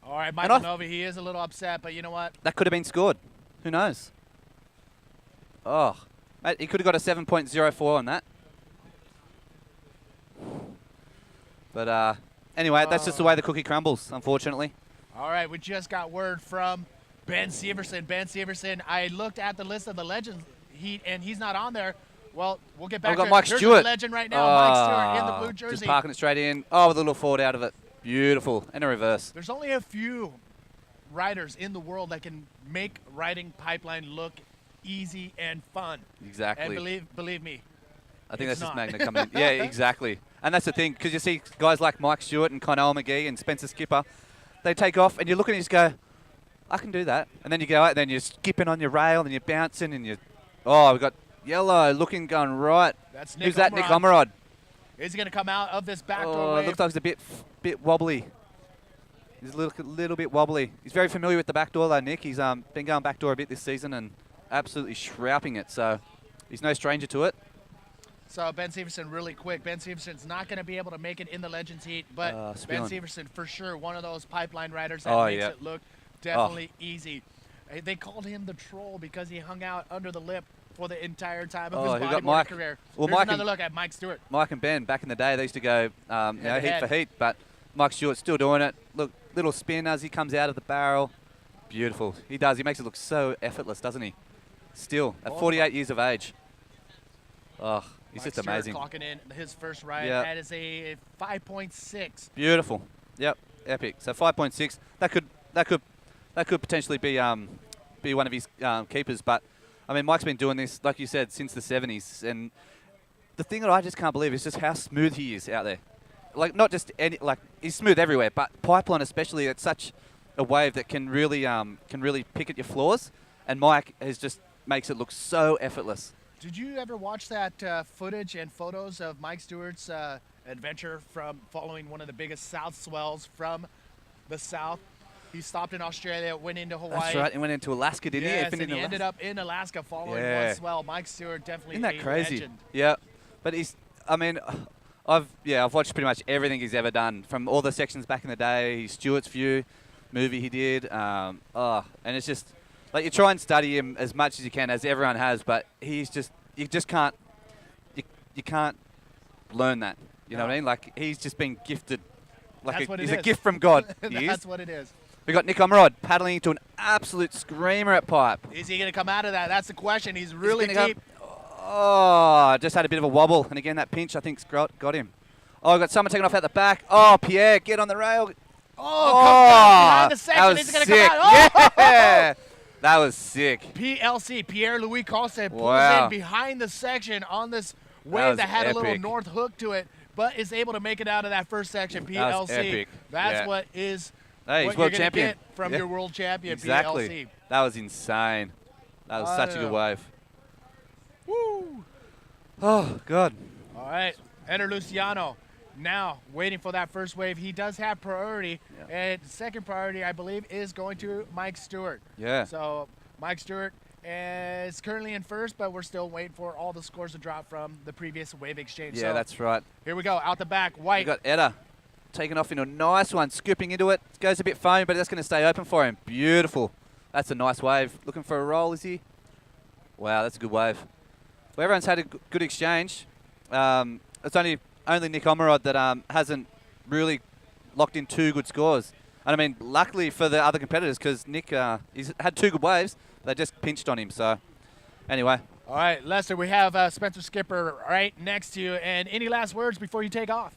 All right, Michael Nova, he is a little upset, but you know what? That could have been scored. Who knows? Oh, mate, he could have got a 7.04 on that. But anyway, that's just the way the cookie crumbles, unfortunately. All right, we just got word from Ben Severson. Ben Severson, I looked at the list of the legends, and he's not on there. Well, we'll get back to got Mike Here's Stewart. the legend right now, Mike Stewart in the blue jersey. Just parking it straight in. Oh, with a little forward out of it. Beautiful. And a reverse. There's only a few riders in the world that can make riding Pipeline look easy and fun. Exactly. And believe me, I think that's just Magna coming in. Yeah, exactly. And that's the thing, because you see guys like Mike Stewart and Connell McGee and Spencer Skipper, they take off, and you look at it and you just go, I can do that. And then you go out, and then you're skipping on your rail, and you're bouncing, and you, oh, we've got yellow looking going right. That's Nick Who's that? Omerod. Nick Omerod. Is he going to come out of this backdoor Oh, wave? it looks like it's a bit wobbly. He's a little bit wobbly. He's very familiar with the backdoor, though, Nick. He's been going backdoor a bit this season and absolutely shrouping it. So he's no stranger to it. So Ben Severson, really quick. Ben Severson's not going to be able to make it in the Legends heat, but Ben Severson, for sure, one of those Pipeline riders that makes it look definitely easy. They called him the Troll because he hung out under the lip for the entire time of his bodyboard career. Well, Here's another look at Mike Stewart. Mike and Ben, back in the day, they used to go heat for heat, but Mike Stewart's still doing it. Look, little spin as he comes out of the barrel. Beautiful. He does. He makes it look so effortless, doesn't he? Still, at 48 years of age. Oh, he's Mike just amazing. Stewart clocking in his first ride. That is a 5.6. Beautiful. Yep, epic. So 5.6. That could potentially be one of his keepers. But I mean, Mike's been doing this, like you said, since the 70s. And the thing that I just can't believe is just how smooth he is out there. Like, not just he's smooth everywhere, but Pipeline especially. It's such a wave that can really pick at your flaws. And Mike makes it look so effortless. Did you ever watch that footage and photos of Mike Stewart's adventure from following one of the biggest south swells from the south? He stopped in Australia, went into Hawaii. That's right. He went into Alaska, didn't he? Yes, and he ended up in Alaska following one swell. Mike Stewart definitely a legend. Yeah, but I've watched pretty much everything he's ever done, from all the sections back in the day, Stewart's View movie he did. And it's just, like, you try and study him as much as you can, as everyone has, but you can't learn that. You know what I mean? Like, he's just been gifted. Like, he's a gift from God. That's what it is. We got Nick Omerod paddling into an absolute screamer at pipe. Is he going to come out of that? That's the question. He's really deep. Just had a bit of a wobble. And again, that pinch, I think, got him. Oh, we've got someone taking off out the back. Oh, Pierre, get on the rail. Behind the section. He's going to come out. Oh! Yeah! That was sick. PLC, Pierre-Louis Coste, pulls in behind the section on this wave that had a little north hook to it, but is able to make it out of that first section. PLC. That's what is... Hey, he's world champion. Get from your world champion, exactly. PLC. That was insane. That was such a good wave. Woo! Oh, God. All right. Enter Luciano. Now, waiting for that first wave. He does have priority. And second priority, I believe, is going to Mike Stewart. Yeah. So, Mike Stewart is currently in first, but we're still waiting for all the scores to drop from the previous wave exchange. Yeah, that's right. Here we go. Out the back, White. We got Etta taking off into a nice one, scooping into it. Goes a bit foamy, but that's going to stay open for him. Beautiful. That's a nice wave. Looking for a roll, is he? Wow, that's a good wave. Well, everyone's had a good exchange. It's only Nick Omerod that hasn't really locked in two good scores. And I mean, luckily for the other competitors, because Nick he's had two good waves. They just pinched on him. So, anyway. All right, Lester, we have Spencer Skipper right next to you. And any last words before you take off?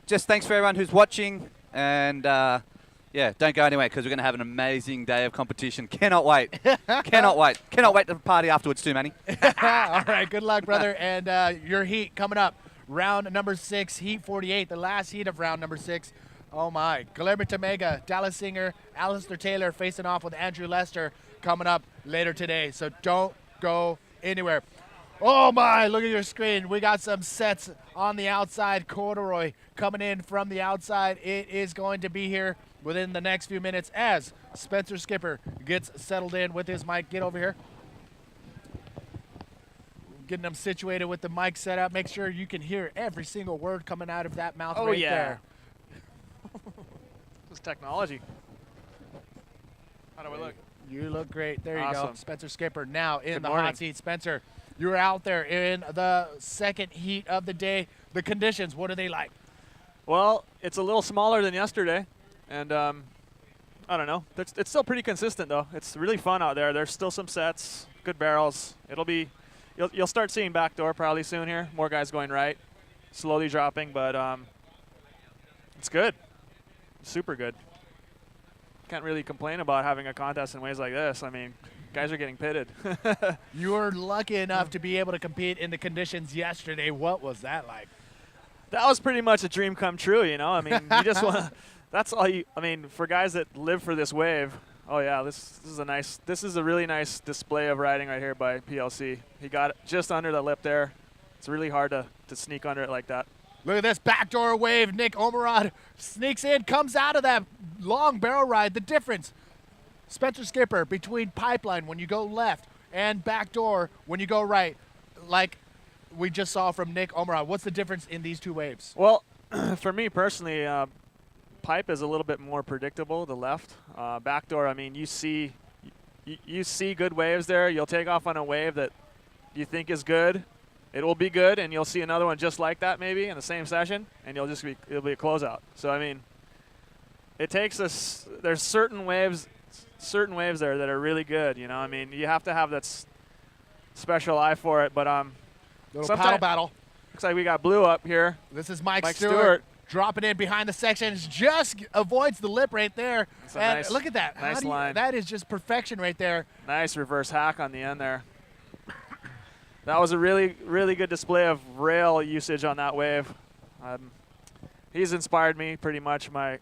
Just thanks for everyone who's watching. And, don't go anywhere because we're going to have an amazing day of competition. Cannot wait. Cannot wait. Cannot wait to party afterwards too, Manny. All right, good luck, brother. And your heat coming up. Round number 6, heat 48, the last heat of round number 6. Oh, my. Guillermo Tamega, Dallas Singer, Alistair Taylor facing off with Andrew Lester coming up later today. So don't go anywhere. Oh, my. Look at your screen. We got some sets on the outside. Corduroy coming in from the outside. It is going to be here within the next few minutes as Spencer Skipper gets settled in with his mic. Get over here. Getting them situated with the mic set up. Make sure you can hear every single word coming out of that mouth there. It's technology. How do I look? You look great. There you go. Awesome. Spencer Skipper now in Good the morning. hot seat. Spencer, you were out there in the second heat of the day. The conditions, what are they like? Well, it's a little smaller than yesterday, and I don't know. It's still pretty consistent though. It's really fun out there. There's still some sets, good barrels. It'll be, you'll start seeing backdoor probably soon here. More guys going right, slowly dropping, but it's good, super good. Can't really complain about having a contest in ways like this. I mean, guys are getting pitted. You were lucky enough to be able to compete in the conditions yesterday. What was that like? That was pretty much a dream come true, you know. I mean, you just want. That's all you. I mean, for guys that live for this wave. Oh yeah, this is a really nice display of riding right here by PLC. He got it just under the lip there. It's really hard to sneak under it like that. Look at this backdoor wave. Nick Omerod sneaks in, comes out of that long barrel ride. The difference, Spencer Skipper, between pipeline when you go left and backdoor when you go right, like we just saw from Nick Omerod. What's the difference in these two waves? Well, for me personally, pipe is a little bit more predictable. The left, backdoor. I mean, you see good waves there. You'll take off on a wave that you think is good. It will be good, and you'll see another one just like that maybe in the same session, and it'll be a closeout. So I mean, it takes us. There's certain waves there that are really good. You know, I mean, you have to have that special eye for it. But Little paddle battle. looks like we got blue up here. This is Mike Mike Stewart Stewart. dropping in behind the sections, just avoids the lip right there. That's a And nice- look at that. nice line. That is just perfection right there. Nice reverse hack on the end there. That was a really, really good display of rail usage on that wave. He's inspired me pretty much the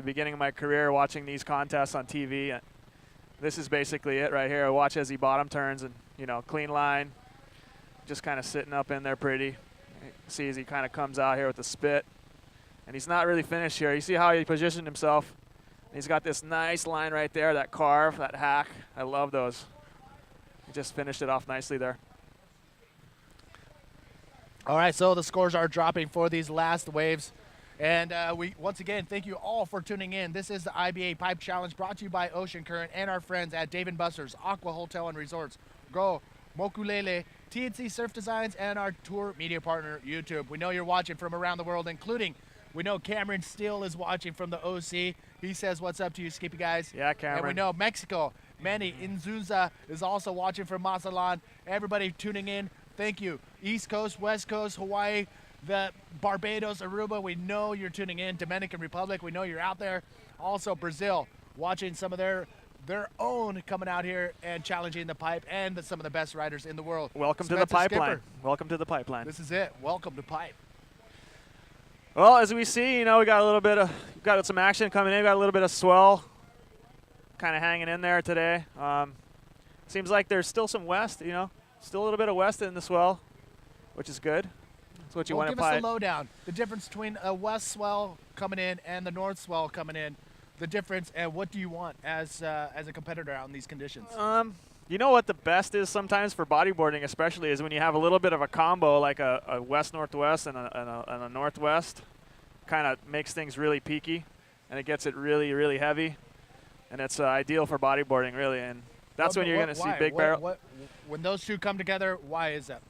beginning of my career watching these contests on TV. This is basically it right here. I watch as he bottom turns and, clean line, just kind of sitting up in there pretty. See as he kind of comes out here with the spit. And he's not really finished here. You see how he positioned himself. He's got this nice line right there, that carve, that hack. I love those. He just finished it off nicely there. All right, so the scores are dropping for these last waves. And we, once again, thank you all for tuning in. This is the IBA Pipe Challenge brought to you by Ocean Current and our friends at Dave & Buster's, Aqua Hotel and Resorts, Go, Mokulele, TNC Surf Designs, and our tour media partner, YouTube. We know you're watching from around the world, including, we know Cameron Steele is watching from the OC. He says, what's up to you, Skippy guys? Yeah, Cameron. And we know Mexico, Manny Inzunza is also watching from Mazatlan. Everybody tuning in, thank you. East Coast, West Coast, Hawaii, the Barbados, Aruba, we know you're tuning in. Dominican Republic, we know you're out there. Also Brazil, watching some of their own coming out here and challenging the pipe and some of the best riders in the world. Welcome to Spencer the pipeline. Skipper, Welcome to the pipeline. this is it. Welcome to pipe. Well, as we see, we got some action coming in. We got a little bit of swell kind of hanging in there today. Seems like there's still some west, still a little bit of west in the swell, which is good. That's what you want to Give us pipe. the lowdown. The difference between a west swell coming in and the north swell coming in. The difference, and what do you want as a competitor out in these conditions? You know what the best is sometimes for bodyboarding, especially, is when you have a little bit of a combo, like a west-northwest and a northwest. Kind of makes things really peaky, and it gets it really, really heavy, and it's ideal for bodyboarding, really. And that's when you're going to see big barrel. When those two come together, why is that?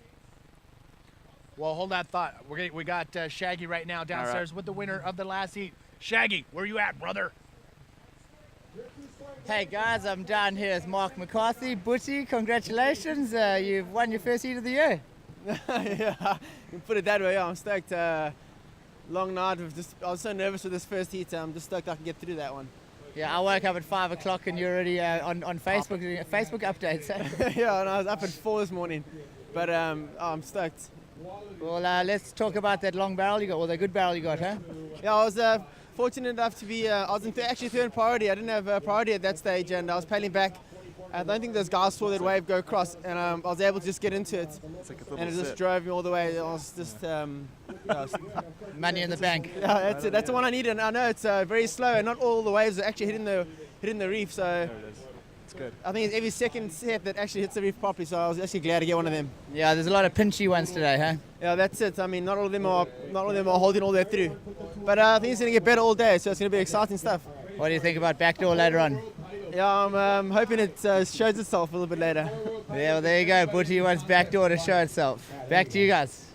Well, hold that thought. We got Shaggy right now downstairs with the winner of the last heat. Shaggy, where you at, brother? Hey guys, I'm down here with Mark McCarthy. Butchie, congratulations. You've won your first heat of the year. Yeah, you put it that way. I'm stoked. Long night. I was so nervous with this first heat. I'm just stoked I can get through that one. Yeah, I woke up at 5 o'clock and you're already on Facebook doing Facebook updates. Eh? Yeah, and I was up at 4 this morning. But I'm stoked. Well, let's talk about that long barrel you got, or the good barrel you got, huh? Yeah, I was fortunate enough to be, I was actually third priority. I didn't have priority at that stage, and I was paddling back. I don't think those guys saw that wave go across, and I was able to just get into it. And it just drove me all the way. I was just, Money in the bank. yeah, that's it. That's the one I needed. And I know it's very slow, and not all the waves are actually hitting the reef. So It's good. I think it's every second set that actually hits the reef properly, so I was actually glad to get one of them. Yeah, there's a lot of pinchy ones today, huh? Yeah, that's it. I mean, not all of them are holding all the way through. But I think it's going to get better all day, so it's going to be exciting stuff. What do you think about backdoor later on? Yeah, I'm hoping it shows itself a little bit later. Yeah, well, there you go. Butchie wants backdoor to show itself. Back to you guys.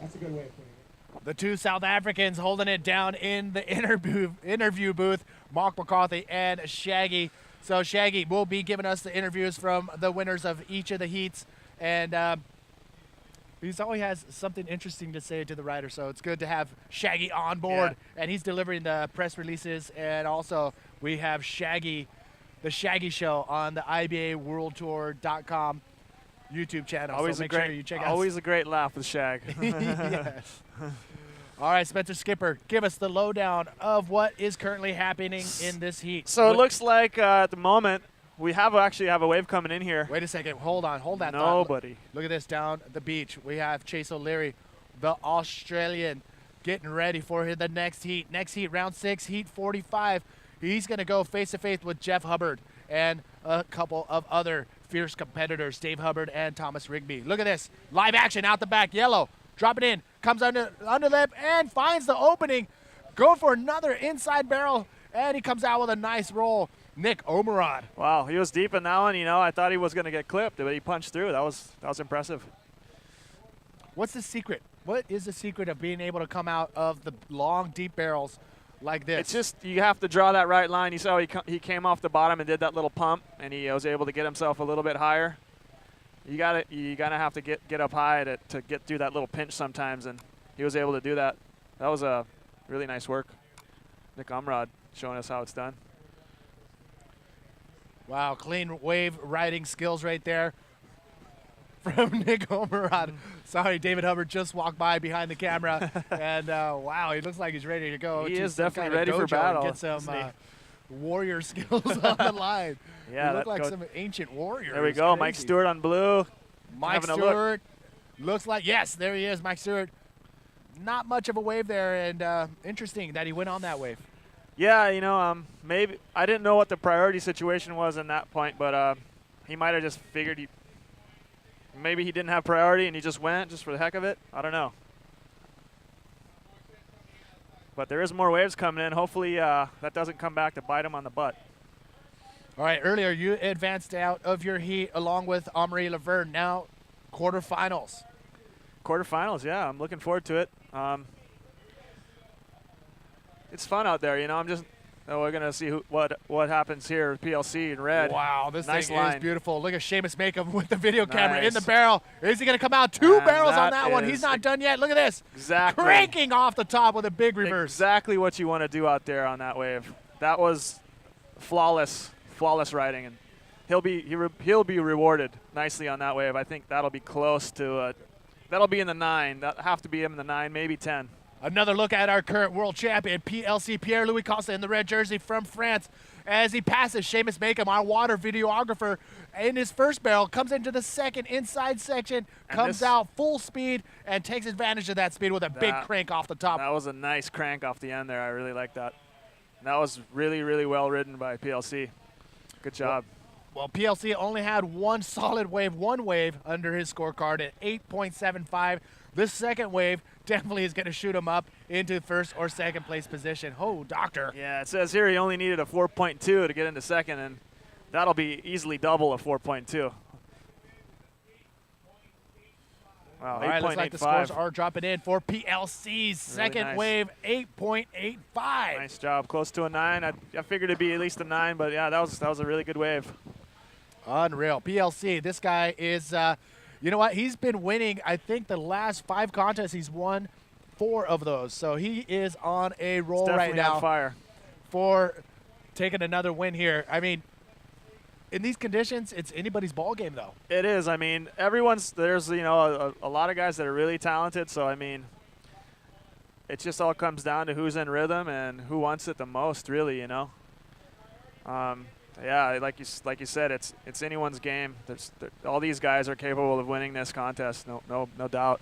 The two South Africans holding it down in the interview booth, Mark McCarthy and Shaggy. So Shaggy will be giving us the interviews from the winners of each of the heats, and he always has something interesting to say to the rider, so it's good to have Shaggy on board, and he's delivering the press releases, and also we have Shaggy, the Shaggy Show on the IBAWorldTour.com YouTube channel. Always so a make great, sure you check out. always a great laugh with Shag. Yes. All right, Spencer Skipper, give us the lowdown of what is currently happening in this heat. So it looks like at the moment we actually have a wave coming in here. Wait a second. Hold on. Hold that thought. Nobody. Look at this down the beach. We have Chase O'Leary, the Australian, getting ready for the next heat. Next heat, round 6, heat 45. He's going to go face-to-face with Jeff Hubbard and a couple of other fierce competitors, Dave Hubbard and Thomas Rigby. Look at this. Live action out the back. Yellow. Drop it in. Comes under lip and finds the opening. Go for another inside barrel, and he comes out with a nice roll. Nick Omerod. Wow, he was deep in that one. You know, I thought he was going to get clipped, but he punched through. That was impressive. What's the secret? What is the secret of being able to come out of the long, deep barrels like this? It's just you have to draw that right line. You saw he came off the bottom and did that little pump, and he was able to get himself a little bit higher. You gotta have to get up high to get through that little pinch sometimes, and he was able to do that. That was a really nice work. Nick Umrod showing us how it's done. Wow, clean wave riding skills right there from Nick Omerod. Sorry, David Hubbard just walked by behind the camera, and wow, he looks like he's ready to go. He to is some definitely kind of ready for dojo and battle, get some isn't he? warrior skills on the line. Yeah, you look that like some ancient warriors. There we go, Mike Crazy. Stewart on blue. Mike having a look. Stewart looks like, yes, there he is, Mike Stewart. Not much of a wave there, and interesting that he went on that wave. Yeah, you know, maybe I didn't know what the priority situation was in that point, but he might have just figured maybe he didn't have priority and he just went just for the heck of it. I don't know. But there is more waves coming in. Hopefully that doesn't come back to bite him on the butt. All right, earlier you advanced out of your heat along with Omri Laverne. Now quarterfinals. Quarterfinals, yeah, I'm looking forward to it. It's fun out there, you know. We're gonna see what happens here. PLC in red. Wow, this nice thing line. is beautiful. Look at Seamus Makeup with the video camera in Nice. the barrel. Is he gonna come out? Two And barrels on that that one. is He's not done yet. Look at this. Exactly. Cranking off the top with a big reverse. Exactly what you want to do out there on that wave. That was flawless riding, and he'll be rewarded nicely on that wave. I think that'll be close to that'll be in the 9. That have to be in the 9, maybe 10. Another look at our current world champion, PLC Pierre-Louis Costa in the red jersey from France. As he passes Seamus Makeham, our water videographer, in his first barrel, comes into the second inside section, comes out full speed, and takes advantage of that speed with a big crank off the top. That was a nice crank off the end there. I really like that. And that was really, really well ridden by PLC. Good job. Well, PLC only had one solid wave, one wave under his scorecard at 8.75. This second wave definitely is going to shoot him up into first or second place position. Oh, doctor. Yeah, it says here he only needed a 4.2 to get into second, and that'll be easily double a 4.2. Wow, All right, looks like the scores 8.85. are dropping in for PLC's second nice. wave, 8.85. Nice job, close to a 9. I figured it'd be at least a 9, but yeah, that was a really good wave. Unreal. PLC, this guy is, you know what? He's been winning, I think, the last 5 contests. He's won 4 of those. So he is on a roll right now on fire. for taking another win here. I mean, in these conditions, it's anybody's ball game, though. It is. I mean, there's, you know, a lot of guys that are really talented. So, I mean, it just all comes down to who's in rhythm and who wants it the most, really, you know. Yeah, like you said, it's anyone's game. All these guys are capable of winning this contest, no doubt.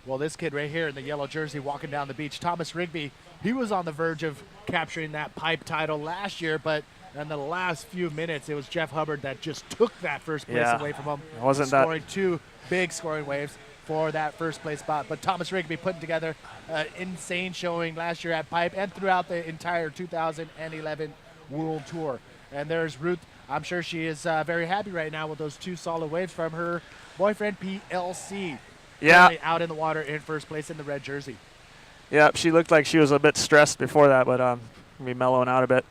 Well, this kid right here in the yellow jersey walking down the beach, Thomas Rigby, he was on the verge of capturing that pipe title last year, but in the last few minutes, it was Jeff Hubbard that just took that first place away from him, scoring 2 big scoring waves for that first place spot. But Thomas Rigby putting together an insane showing last year at pipe and throughout the entire 2011 World Tour. And there's Ruth. I'm sure she is very happy right now with those 2 solid waves from her boyfriend, PLC. Yeah. Currently out in the water in first place in the red jersey. Yeah, she looked like she was a bit stressed before that, but maybe mellowing out a bit.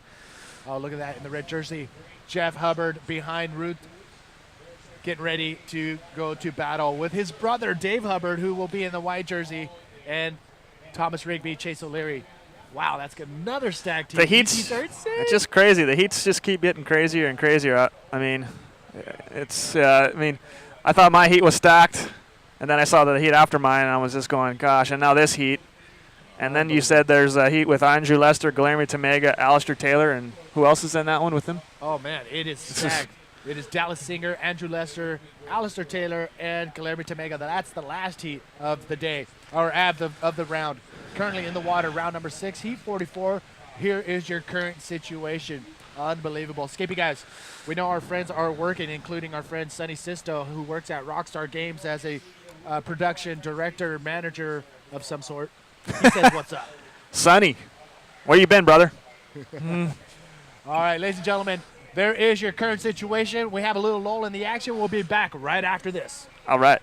Oh, look at that in the red jersey. Jeff Hubbard behind Ruth, getting ready to go to battle with his brother, Dave Hubbard, who will be in the white jersey, and Thomas Rigby, Chase O'Leary. Wow, that's another stack team. The heats, it's just crazy. The heats just keep getting crazier and crazier. I mean, I thought my heat was stacked, and then I saw the heat after mine, and I was just going, gosh, and now this heat. And then you said there's a heat with Andrew Lester, Guillermo Tamega, Alistair Taylor, and who else is in that one with him? Oh, man, it is stacked. It is Dallas Singer, Andrew Lester, Alistair Taylor, and Guillermo Tamega. That's the last heat of the day, or of the round. Currently in the water, round number 6, heat 44. Here is your current situation. Unbelievable. Skippy guys, we know our friends are working, including our friend Sonny Sisto, who works at Rockstar Games as a production director, manager of some sort. He says, what's up? Sonny, where you been, brother? All right, ladies and gentlemen, there is your current situation. We have a little lull in the action. We'll be back right after this. All right.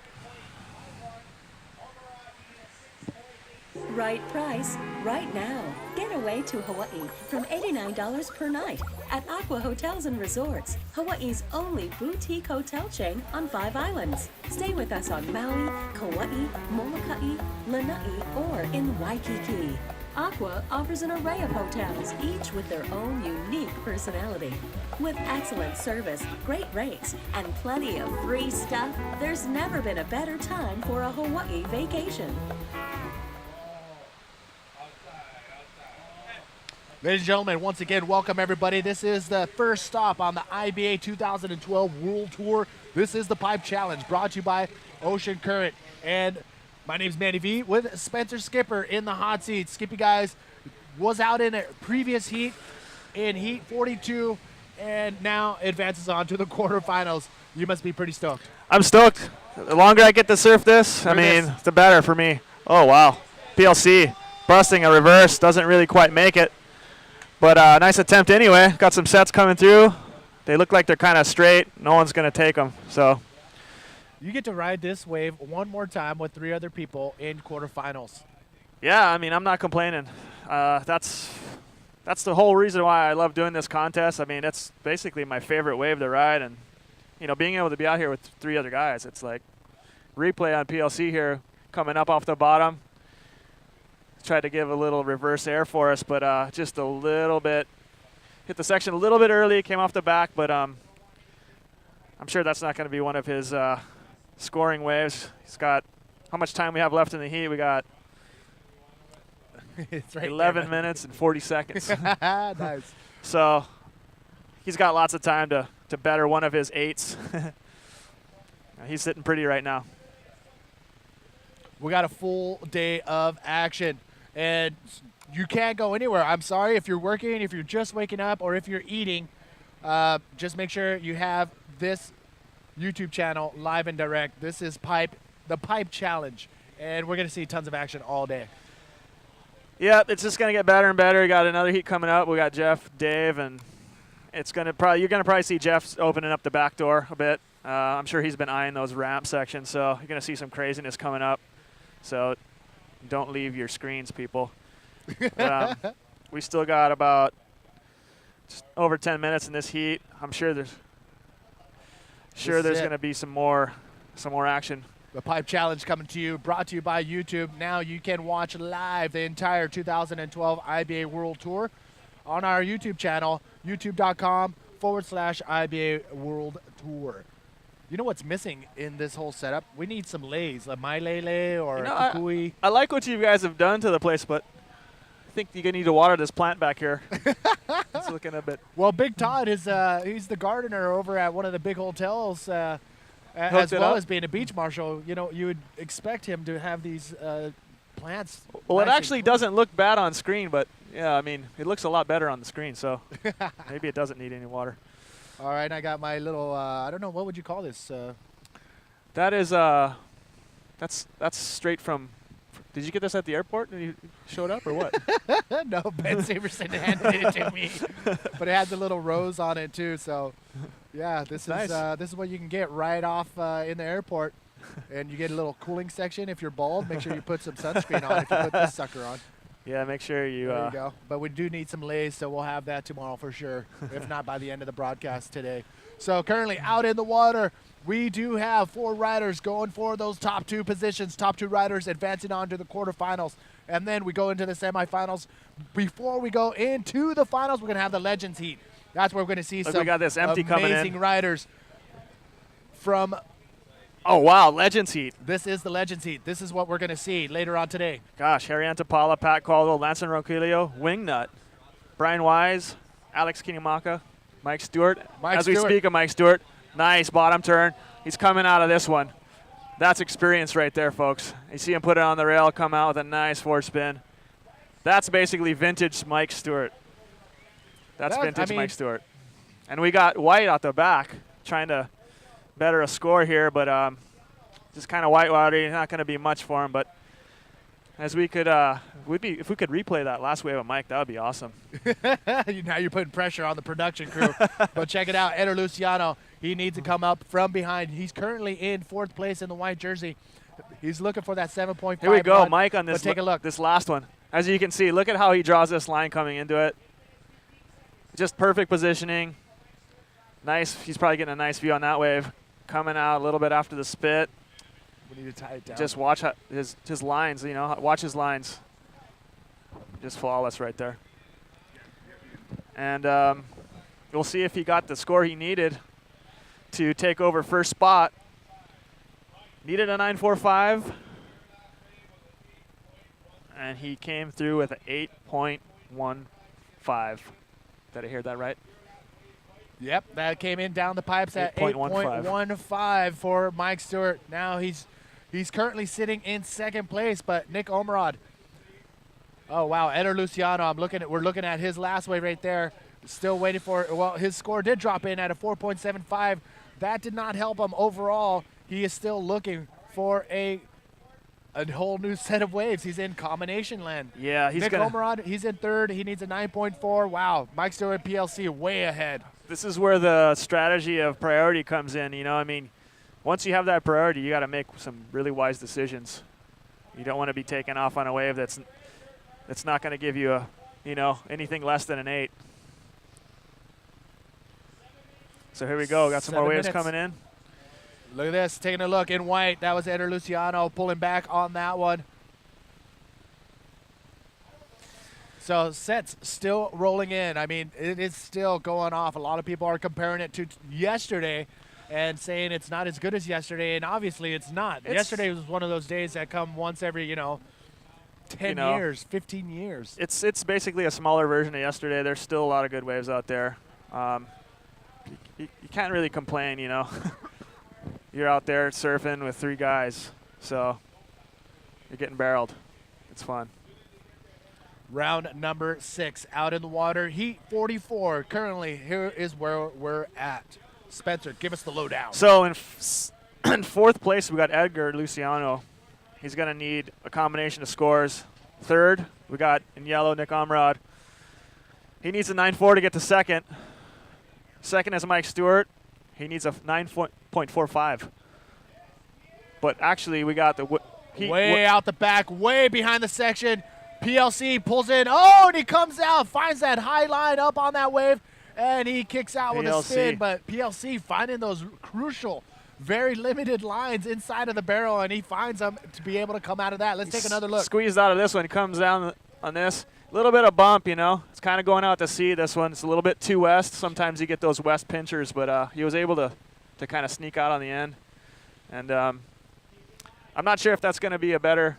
Right price, right now. Get away to Hawaii from $89 per night at Aqua Hotels and Resorts, Hawaii's only boutique hotel chain on 5 islands. Stay with us on Maui, Kauai, Molokai, Lanai, or in Waikiki. Aqua offers an array of hotels, each with their own unique personality. With excellent service, great rates, and plenty of free stuff, there's never been a better time for a Hawaii vacation. Ladies and gentlemen, once again, welcome everybody. This is the first stop on the IBA 2012 World Tour. This is the Pipe Challenge, brought to you by Ocean Current. And my name's Manny V with Spencer Skipper in the hot seat. Skippy guys was out in a previous heat, in heat 42, and now advances on to the quarterfinals. You must be pretty stoked. I'm stoked. The longer I get to surf this, the better for me. Oh, wow. PLC busting a reverse, doesn't really quite make it. But nice attempt anyway. Got some sets coming through. They look like they're kind of straight. No one's going to take them. So you get to ride this wave one more time with 3 other people in quarterfinals. Yeah, I'm not complaining. That's the whole reason why I love doing this contest. It's basically my favorite wave to ride. And, being able to be out here with 3 other guys, it's like replay on PLC here coming up off the bottom. Tried to give a little reverse air for us, but just a little bit. Hit the section a little bit early, came off the back, but I'm sure that's not going to be one of his scoring waves. He's got, how much time we have left in the heat? We got it's right 11 minutes and 40 seconds. Nice. So he's got lots of time to better one of his 8s. He's sitting pretty right now. We got a full day of action. And you can't go anywhere. I'm sorry if you're working, if you're just waking up, or if you're eating. Just make sure you have this YouTube channel live and direct. This is the Pipe Challenge, and we're going to see tons of action all day. Yeah, it's just going to get better and better. We got another heat coming up. We got Jeff, Dave, and it's going to you're going to probably see Jeff opening up the back door a bit. I'm sure he's been eyeing those ramp sections, so you're going to see some craziness coming up. So don't leave your screens, people. We still got about just over 10 minutes in this heat. I'm sure there's going to be some more action. The Pipe Challenge coming to you, brought to you by YouTube. Now you can watch live the entire 2012 IBA World Tour on our YouTube channel, youtube.com/IBA World Tour. You know what's missing in this whole setup? We need some lays, a My Lele or a Kukui. I like what you guys have done to the place, but I think you need to water this plant back here. It's looking a bit. Well, Big Todd is he's the gardener over at one of the big hotels, as well as being a beach marshal. You would expect him to have these plants. Well, it nice and actually cool. doesn't look bad on screen, but yeah, I mean, it looks a lot better on the screen, so maybe it doesn't need any water. All right, I got my little, I don't know, what would you call this? That is, that's straight from. Did you get this at the airport when you showed up, or what? No, Ben Saberson handed it to me. But it has a little rose on it, too. So, yeah, this is what you can get right off in the airport. And you get a little cooling section. If you're bald, make sure you put some sunscreen on if you put this sucker on. Yeah, make sure you. There you go. But we do need some lays, so we'll have that tomorrow for sure, if not by the end of the broadcast today. So currently out in the water, we do have 4 riders going for those top 2 positions. Top 2 riders advancing on to the quarterfinals. And then we go into the semifinals. Before we go into the finals, we're going to have the Legends Heat. That's where we're going to see some we got this empty coming in. amazing riders from. Oh, wow, Legends Heat. This is the Legends Heat. This is what we're going to see later on today. Gosh, Harry Antipala, Pat Caldwell, Lance Ronquillo, Wingnut, Brian Wise, Alex Kinimaka, Mike Stewart. As we speak of Mike Stewart, nice bottom turn. He's coming out of this one. That's experience right there, folks. You see him put it on the rail, come out with a nice forward spin. That's basically vintage Mike Stewart. That's vintage Mike Stewart. And we got White out the back trying to better a score here, but just kind of white-watery. Not going to be much for him, but as we could, if we could replay that last wave of Mike, that would be awesome. Now you're putting pressure on the production crew. But check it out, Eder Luciano. He needs to come up from behind. He's currently in 4th place in the white jersey. He's looking for that 7.5. Here we go, run, Mike on this. Take a look. This last one. As you can see, look at how he draws this line coming into it. Just perfect positioning. Nice. He's probably getting a nice view on that wave. Coming out a little bit after the spit. We need to tie it down. Just watch his lines, you know, watch his lines. Just flawless right there. And we'll see if he got the score he needed to take over first spot. Needed a 9.45. And he came through with an 8.15. Did I hear that right? Yep, that came in down the pipes at 8.15 for Mike Stewart. Now he's currently sitting in 2nd place, but Nick Omerod. Oh wow, Eder Luciano. We're looking at his last wave right there. Still waiting for. Well, his score did drop in at a 4.75. That did not help him overall. He is still looking for a whole new set of waves. He's in combination land. Yeah, Nick Omerod, he's in 3rd. He needs a 9.4. Wow, Mike Stewart PLC way ahead. This is where the strategy of priority comes in. You know, I mean, once you have that priority, you got to make some really wise decisions. You don't want to be taken off on a wave that's not going to give you anything less than an 8. So here we go. Got some more waves coming in. Look at this, taking a look in white. That was Eder Luciano pulling back on that one. So sets still rolling in. I mean, it is still going off. A lot of people are comparing it to yesterday and saying it's not as good as yesterday, and obviously it's not. Yesterday was one of those days that come once every, 10 years, 15 years. It's basically a smaller version of yesterday. There's still a lot of good waves out there. You can't really complain, You're out there surfing with 3 guys, so you're getting barreled. It's fun. Round number 6 out in the water. Heat 44. Currently, here is where we're at. Spencer, give us the lowdown. So in 4th place, we got Edgar Luciano. He's going to need a combination of scores. 3rd, we got in yellow Nick Omrod. He needs a 9.4 to get to 2nd. 2nd is Mike Stewart. He needs a 9.45. But actually, we got the way out the back, way behind the section. PLC pulls in. Oh, and he comes out, finds that high line up on that wave, and he kicks out with a spin. But PLC finding those crucial, very limited lines inside of the barrel, and he finds them to be able to come out of that. Let's take another look. Squeezed out of this one. He comes down on this. A little bit of bump, It's kind of going out to sea, this one. It's a little bit too west. Sometimes you get those west pinchers, but he was able to kind of sneak out on the end. And I'm not sure if that's going to be a better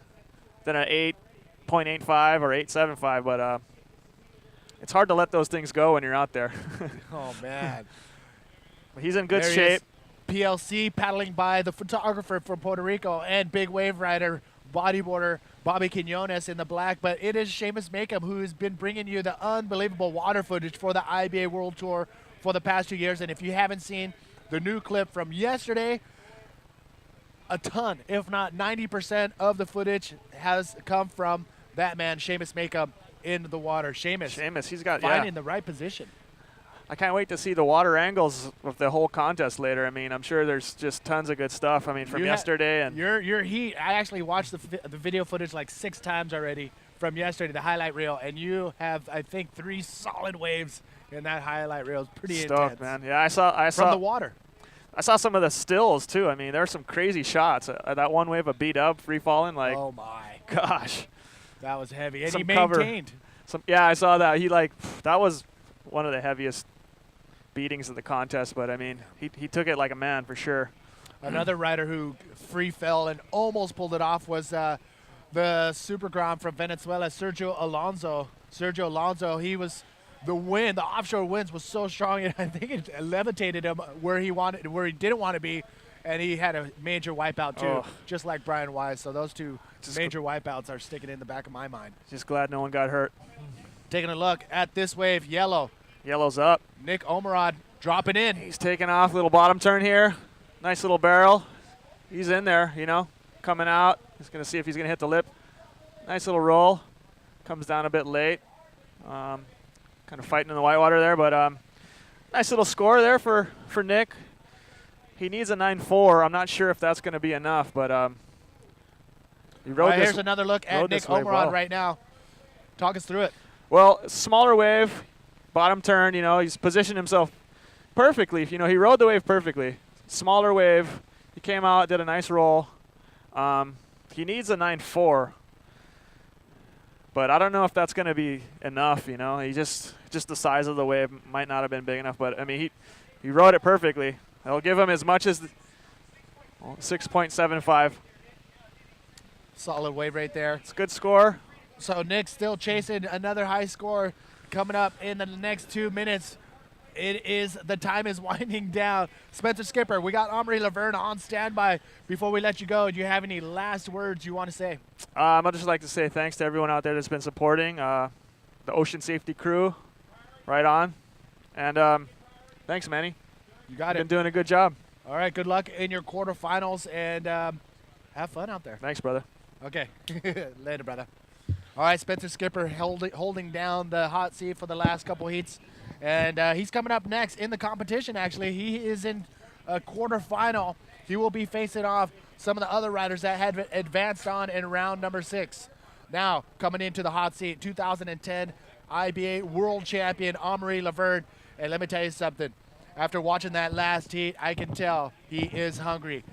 than an 8.85 or 8.75, but it's hard to let those things go when you're out there. Oh, man. But he's in good shape. PLC paddling by the photographer from Puerto Rico and big wave rider bodyboarder Bobby Quinones in the black, but it is Seamus Makeup who has been bringing you the unbelievable water footage for the IBA World Tour for the past 2 years. And if you haven't seen the new clip from yesterday, a ton, if not 90% of the footage has come from that man, Seamus Makeup, in the water. Seamus, he's got finding the right position. I can't wait to see the water angles of the whole contest later. I mean, I'm sure there's just tons of good stuff. I mean, from yesterday. And your heat, I actually watched the video footage like 6 times already from yesterday, the highlight reel, and you have, I think, 3 solid waves in that highlight reel. It's pretty stoked, intense. man. Yeah, I saw from the water. I saw some of the stills too. I mean, there are some crazy shots. That one wave of beat up, free falling, like, oh my gosh, that was heavy. And some he maintained. Yeah, I saw that. That was one of the heaviest beatings of the contest. But I mean, he took it like a man for sure. Another rider who free fell and almost pulled it off was the Super Grand from Venezuela, Sergio Alonso. Sergio Alonso, he was. The offshore winds was so strong, and I think it levitated him where he didn't want to be, and he had a major wipeout too, just like Brian Wise. So those two major wipeouts are sticking in the back of my mind. Just glad no one got hurt. Taking a look at this wave, yellow. Yellow's up. Nick Omerod dropping in. He's taking off, little bottom turn here. Nice little barrel. He's in there, coming out. He's going to see if he's going to hit the lip. Nice little roll. Comes down a bit late. Kind of fighting in the whitewater there, but nice little score there for Nick. He needs a 9.4. I'm not sure if that's going to be enough, but he rode this. Here's another look at Nick Omerod right now. Talk us through it. Well, smaller wave, bottom turn. He's positioned himself perfectly. He rode the wave perfectly. Smaller wave. He came out, did a nice roll. He needs a 9.4. But I don't know if that's going to be enough, He just the size of the wave might not have been big enough. But, I mean, he rode it perfectly. I'll give him as much as 6.75. Solid wave right there. It's a good score. So Nick's still chasing another high score coming up in the next 2 minutes. The time is winding down. Spencer Skipper, we got Omri Laverne on standby. Before we let you go, do you have any last words you want to say? I'd just like to say thanks to everyone out there that's been supporting the ocean safety crew. Right on. And thanks, Manny. You got it. Been doing a good job. All right, good luck in your quarterfinals, and have fun out there. Thanks, brother. Okay. Later, brother. All right, Spencer Skipper holding down the hot seat for the last couple heats. And he's coming up next in the competition, actually. He is in a quarterfinal. He will be facing off some of the other riders that had advanced on in round number 6. Now, coming into the hot seat, 2010 IBA World Champion, Omri Laverne. And let me tell you something. After watching that last heat, I can tell he is hungry.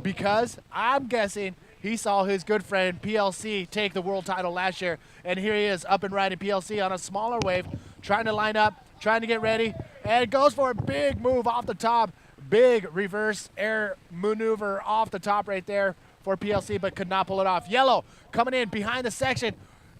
Because I'm guessing he saw his good friend PLC take the world title last year. And here he is up and riding PLC on a smaller wave, trying to line up, trying to get ready, and goes for a big move off the top. Big reverse air maneuver off the top right there for PLC, but could not pull it off. Yellow coming in behind the section.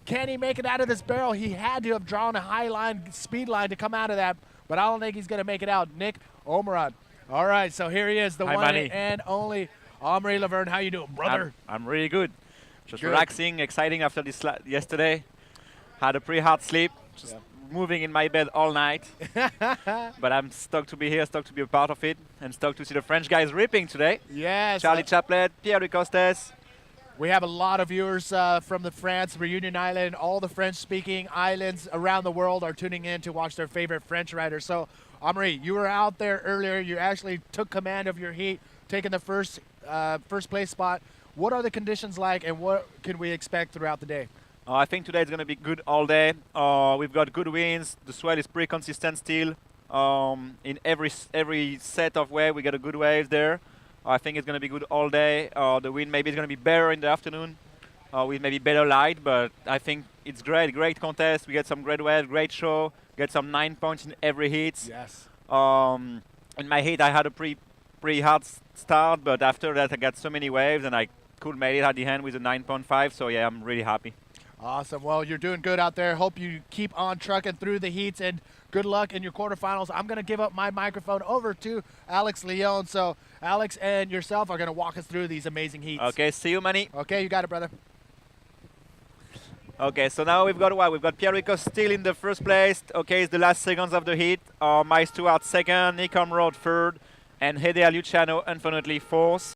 Can he make it out of this barrel? He had to have drawn a high line, speed line to come out of that, but I don't think he's going to make it out. Nick Omerod. All right, so here he is, the one and only Omri Laverne. How you doing, brother? I'm really good. Just relaxing, exciting after this yesterday. Had a pretty hard sleep. Just moving in my bed all night. But I'm stoked to be here, stoked to be a part of it, and stoked to see the French guys ripping today. Yes. Charlie Chaplet, Pierre Costes. We have a lot of viewers from the France, Reunion Island, all the French-speaking islands around the world are tuning in to watch their favorite French riders. So, Omri, you were out there earlier. You actually took command of your heat, taking the first place spot. What are the conditions like, and what can we expect throughout the day? I think today it's going to be good all day. We've got good winds. The swell is pretty consistent still. In every set of wave, we got a good wave there. I think it's going to be good all day. The wind maybe is going to be better in the afternoon with maybe better light, but I think it's great contest. We get some great waves, great show. Get some 9 points in every heat. Yes. In my heat, I had a pretty hard start, but after that, I got so many waves, and I could make it at the end with a 9.5. So yeah, I'm really happy. Awesome. Well, you're doing good out there. Hope you keep on trucking through the heats, and good luck in your quarterfinals. I'm going to give up my microphone over to Alex Leon. So Alex and yourself are going to walk us through these amazing heats. Okay, see you, Manny. Okay, you got it, brother. Okay, so now we've got what? We've got Pierre Rico still in the first place. Okay, it's the last seconds of the heat. Mike Stewart second, Nick Omrod third, and Hideo Luciano unfortunately fourth.